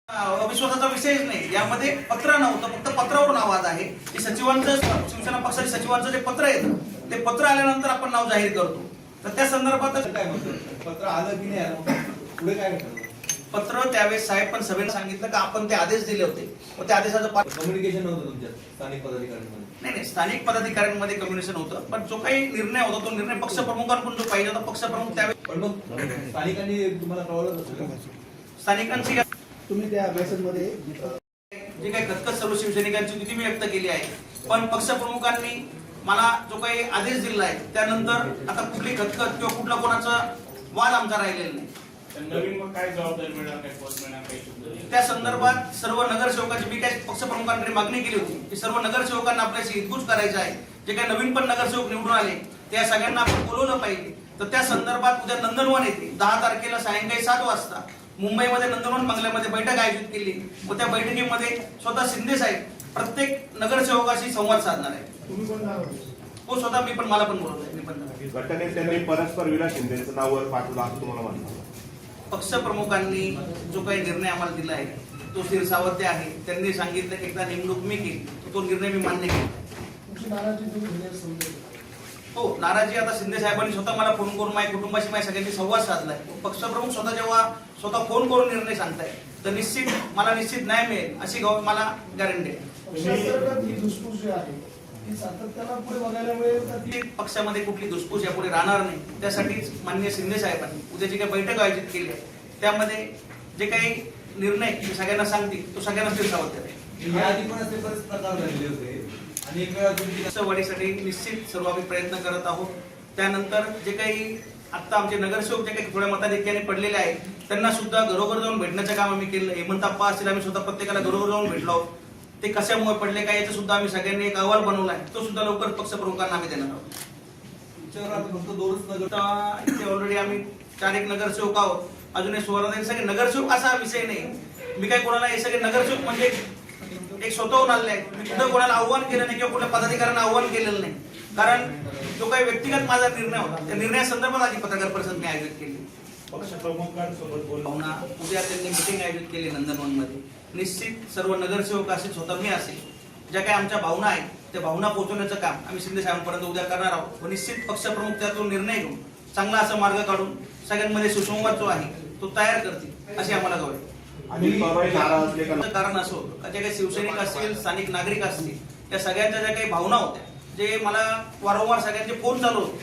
अविश्वासाचा विषयच नाही, यामध्ये पत्र नव्हतं, फक्त पत्रावरून आवाज आहे की सचिवांचं, शिवसेना पक्षाच्या सचिवांचं जे पत्र येतं ते पत्र आल्यानंतर आपण नाव जाहीर करतो. तर त्या संदर्भात काय म्हणतो पत्र आलं की नाही आलं पुढे काय करतो? पत्र त्यावेळेस साहेब पण सभेने सांगितलं की आपण ते आदेश दिले होते व त्या आदेशाचं कम्युनिकेशन नव्हतं तुमच्या स्थानिक पदाधिकाऱ्यांमध्ये? नाही, स्थानिक पदाधिकाऱ्यांमध्ये कम्युनिकेशन होतं, पण जो काही निर्णय होता तो निर्णय पक्षप्रमुखांकडून जो पाहिजे होता पक्षप्रमुख त्यावेळेस. पण मग स्थानिकांनी तुम्हाला कळवलं असेल, स्थानिकांची तुम्ही त्या मेसेजमध्ये जे काही खतखत सर्व शिवसैनिकांची होती मी व्यक्त केली आहे, पण पक्षप्रमुखांनी मला जो काही आदेश दिला आहे त्यानंतर आता कुठली खतखत किंवा कुठला कोणाचा वाद आमचा राहिलेला नाही. नवीन मग काय जबाबदारी मिळणार, काय पद मिळणार, काही त्या संदर्भात सर्व नगरसेवकांची मी काही पक्षप्रमुखांकडे मागणी केली होती की सर्व नगरसेवकांना आपल्याशी हितगुज करायचं आहे. जे काही नवीन पण नगरसेवक निवडून आले त्या सगळ्यांना आपण बोलवलं पाहिजे. तर त्या संदर्भात उद्या नंदनवन येते 10 तारखेला सायंकाळी 7 वाजता मुंबईमध्ये नंदनवन बंगल्यामध्ये बैठक आयोजित केली व त्या बैठकीमध्ये स्वतः शिंदे साहेब प्रत्येक नगरसेवकाशी संवाद साधणार आहे. तुम्ही कोण नाव होते? हो, स्वतः मी पण मला पण बोलवलंय. मी पण घटनेत त्यांनी परस्पर विलास शिंदेचं नाव वर पाठवलं असं तुम्हाला वाटतं? पक्षप्रमुखांनी जो काही निर्णय आम्हाला दिला आहे तो स्थिरसावध्य आहे. त्यांनी सांगितलं की एकदा नेमणूक मी केली तो निर्णय मी मान्य केला. तुमची नाराजी तुम्ही दिली समजेल. हो, नाराजी आता शिंदे साहेबांनी स्वतः मला फोन करून माझ्या कुटुंबाशी माझ्या सगळ्यांनी संवाद साधलाय. पक्षप्रमुख स्वतः फोन करून निर्णय सांगताय तर निश्चित मला न्याय मिळेल अशी मला गॅरंटी आहे. पक्षांतर्गत ही धुसफूस जी आहे ती सातत्याला पुढे बघायला मिळेल का? ती पक्षामध्ये कुठली धुसफूस यापुढे राहणार नाही. त्यासाठीच माननीय शिंदे साहेबांनी उद्या जी काही बैठक आयोजित केली आहे त्यामध्ये जे काही निर्णय सगळ्यांना सांगतील तो सगळ्यांना स्थिरसावध्य आहे. याआधी पण असे बरेच प्रकार झालेले होते आणि एक वेळा तुम्ही वाढीसाठी निश्चित सर्व आम्ही प्रयत्न करत आहोत. त्यानंतर जे काही आता आमचे नगरसेवक जे काही थोड्या मताधिक्याने पडलेले आहेत त्यांना सुद्धा घरोघर जाऊन भेटण्याचं काम आम्ही केलं. हेमंतप्पा असतील, आम्ही स्वतः प्रत्येकाला घरोघर जाऊन भेटलो आहोत. ते कशामुळे पडले काय याचा सुद्धा आम्ही सगळ्यांनी एक अहवाल बनवलाय, तो सुद्धा लवकर पक्षप्रमुखांना आम्ही देणार आहोत. तुमच्यावर आता फक्त 2च नगर आता इथे ऑलरेडी आम्ही 4 नगरसेवक आहोत, अजून एक 16 सगळे नगरसेवक असा विषय नाही. मी काय कोणाला हे सगळे नगरसेवक म्हणजे एक स्वतःहून आलेले आहेत. मी कुठं कोणाला आव्हान केलं नाही किंवा कुठल्या पदाधिकाऱ्यांना आव्हान केलेलं नाही, कारण जो काही व्यक्तिगत माझा निर्णय होता त्या निर्णयासंदर्भात आधी पत्रकार परिषद मी आयोजित केली. पक्षप्रमुखांसोबत बोलून उद्या त्यांनी मिटिंग आयोजित केली नंदनवनमध्ये. निश्चित सर्व नगरसेवक असेल, स्वतः मी असेल, ज्या काही आमच्या भावना आहेत त्या भावना पोहोचवण्याचं काम आम्ही शिंदे साहेबांपर्यंत उद्या करणार आहोत व निश्चित पक्षप्रमुख त्यातून निर्णय घेऊन चांगला असा मार्ग काढून सगळ्यांमध्ये सुसंवाद जो आहे तो तयार करतील अशी आम्हाला गवय. कारण असं होतं का जे काही शिवसैनिक असतील, स्थानिक नागरिक असतील, त्या सगळ्यांच्या ज्या काही भावना होत्या जे मला वारंवार सगळ्यांचे फोन चालू होते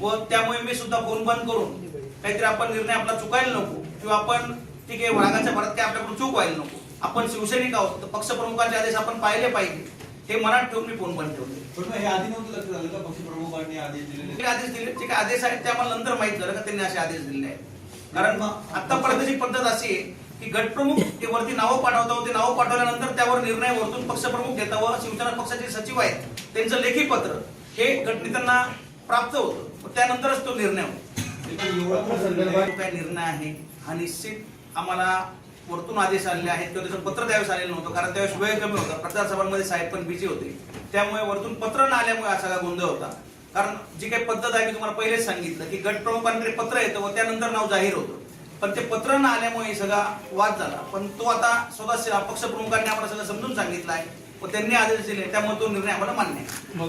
व त्यामुळे मी सुद्धा फोन बंद करून काहीतरी आपण निर्णय आपला चुकायला नको किंवा आपण ठीक आहे वाघाच्या भरात काय आपल्याकडून चूक व्हायला नको, आपण शिवसैनिक आहोत तर पक्षप्रमुखांचे आदेश आपण पाहिले पाहिजे हे मनात ठेवून मी फोन बंद ठेवले. पण हे आधी नव्हतं लक्षात आलं का पक्षप्रमुखांनी आदेश दिलेले? आदेश दिले जे काही आदेश आहेत ते आम्हाला नंतर माहित झालं का त्यांनी असे आदेश दिले आहेत. कारण आतापर्यंतची पद्धत अशी आहे की गटप्रमुख ते वरती नावं पाठवतात, ते नावं पाठवल्यानंतर त्यावर निर्णय वरतून पक्षप्रमुख घेतात व शिवसेना पक्षाचे सचिव आहेत त्यांचं लेखी पत्र हे गटनेत्यांना प्राप्त होतं, त्यानंतरच तो निर्णय होतो. काय निर्णय आहे हा निश्चित आम्हाला वरतून आदेश आलेले आहेत किंवा त्याचं पत्र त्यावेळेस आलेलं नव्हतं, कारण त्यावेळेस वेळ कमी होता, प्रचार सभांमध्ये साहेब पण बिझी होते, त्यामुळे वरतून पत्र न आल्यामुळे हा सगळा गोंधळ होता. कारण जी काही पद्धत आहे मी तुम्हाला पहिलेच सांगितलं की गटप्रमुखांकडे पत्र येतं व त्यानंतर नाव जाहीर होतं, पण ते पत्र न आल्यामुळे सगळा वाद झाला. पण तो आता स्वतः पक्षप्रमुखांनी आम्हाला सगळं समजून सांगितलं आहे व त्यांनी आदेश दिले त्यामुळे तो निर्णय आम्हाला मान्य आहे.